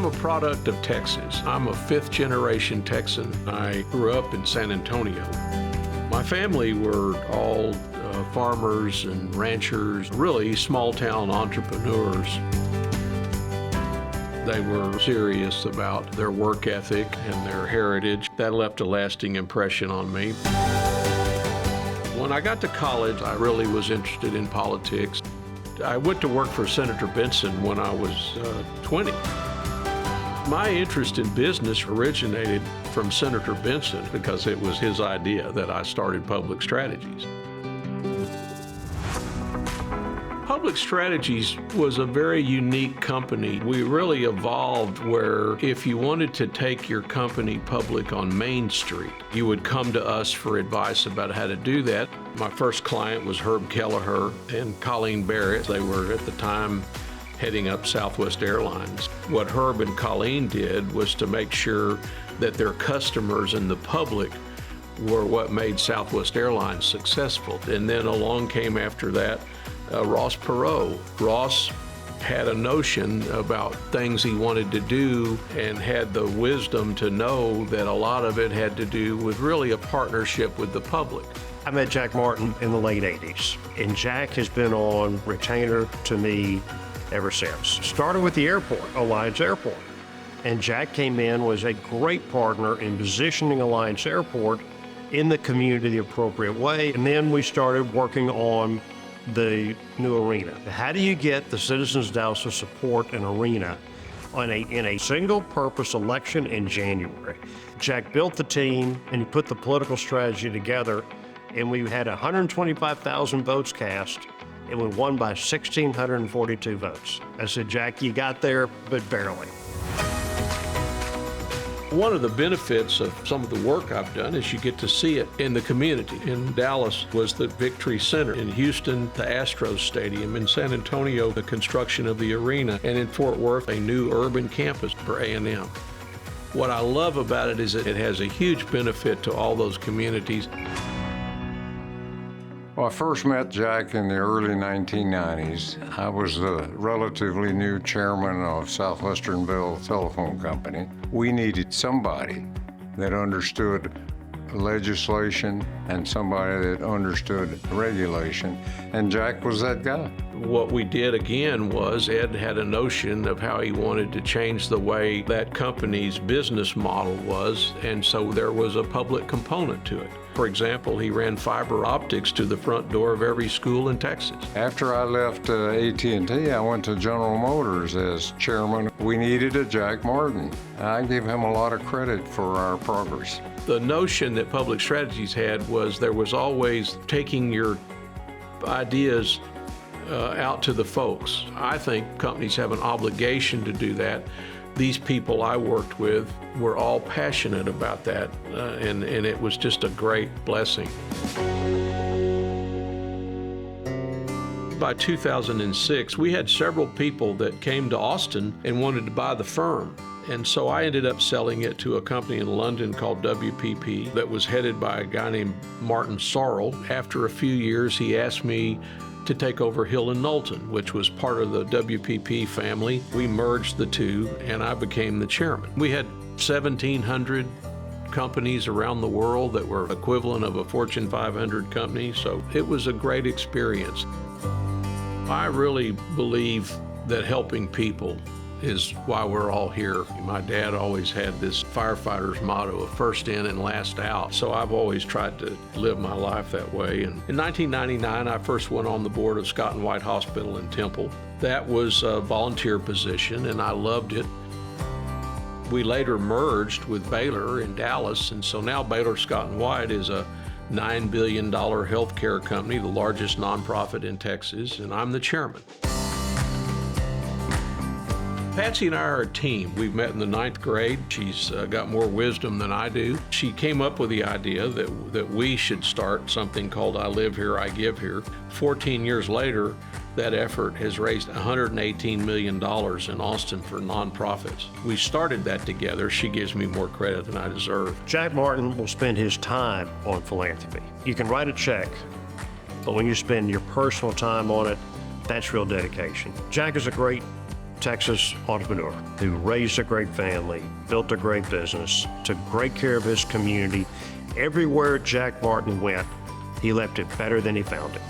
a product of Texas. I'm a fifth-generation Texan. I grew up in San Antonio. My family were all farmers and ranchers, really small-town entrepreneurs. They were serious about their work ethic and their heritage. That left a lasting impression on me. When I got to college, I really was interested in politics. I went to work for Senator Bentsen when I was 20. My interest in business originated from Senator Bentsen because it was his idea that I started Public Strategies. Public Strategies was a very unique company. We really evolved where if you wanted to take your company public on Main Street, you would come to us for advice about how to do that. My first client was Herb Kelleher and Colleen Barrett. They were at the time heading up Southwest Airlines. What Herb and Colleen did was to make sure that their customers and the public were what made Southwest Airlines successful. And then along came after that Ross Perot. Ross had a notion about things he wanted to do and had the wisdom to know that a lot of it had to do with really a partnership with the public. I met Jack Martin in the late 80s, and Jack has been on retainer to me ever since. Started with the airport, Alliance Airport. And Jack came in, was a great partner in positioning Alliance Airport in the community the appropriate way. And then we started working on the new arena. How do you get the citizens of Dallas to support an arena in a single-purpose election in January? Jack built the team and he put the political strategy together, and we had 125,000 votes cast, and we won by 1,642 votes. I said, Jack, you got there, but barely. One of the benefits of some of the work I've done is you get to see it in the community. In Dallas was the Victory Center. In Houston, the Astros Stadium. In San Antonio, the construction of the arena. And in Fort Worth, a new urban campus for A&M. What I love about it is that it has a huge benefit to all those communities. Well, I first met Jack in the early 1990s. I was the relatively new chairman of Southwestern Bell Telephone Company. We needed somebody that understood legislation and somebody that understood regulation, and Jack was that guy. What we did again was Ed had a notion of how he wanted to change the way that company's business model was, and so there was a public component to it. For example, he ran fiber optics to the front door of every school in Texas. After I left AT&T, I went to General Motors as chairman. We needed a Jack Martin. I give him a lot of credit for our progress. The notion that Public Strategies had was there was always taking your ideas out to the folks. I think companies have an obligation to do that. These people I worked with were all passionate about that, and it was just a great blessing. By 2006, we had several people that came to Austin and wanted to buy the firm. And so I ended up selling it to a company in London called WPP that was headed by a guy named Martin Sorrell. After a few years, he asked me to take over Hill Knowlton, which was part of the WPP family. We merged the two, and I became the chairman. We had 1,700 companies around the world that were equivalent of a Fortune 500 company, so it was a great experience. I really believe that helping people is why we're all here. My dad always had this firefighter's motto of first in and last out, so I've always tried to live my life that way. And in 1999, I first went on the board of Scott and White Hospital in Temple. That was a volunteer position, and I loved it. We later merged with Baylor in Dallas, and so now Baylor Scott and White is a $9 billion healthcare company, the largest nonprofit in Texas, and I'm the chairman. Patsy and I are a team. We've met in the 9th grade. She's got more wisdom than I do. She came up with the idea that we should start something called I Live Here, I Give Here. 14 years later, that effort has raised $118 million in Austin for nonprofits. We started that together. She gives me more credit than I deserve. Jack Martin will spend his time on philanthropy. You can write a check, but when you spend your personal time on it, that's real dedication. Jack is a great Texas entrepreneur who raised a great family, built a great business, took great care of his community. Everywhere Jack Martin went, he left it better than he found it.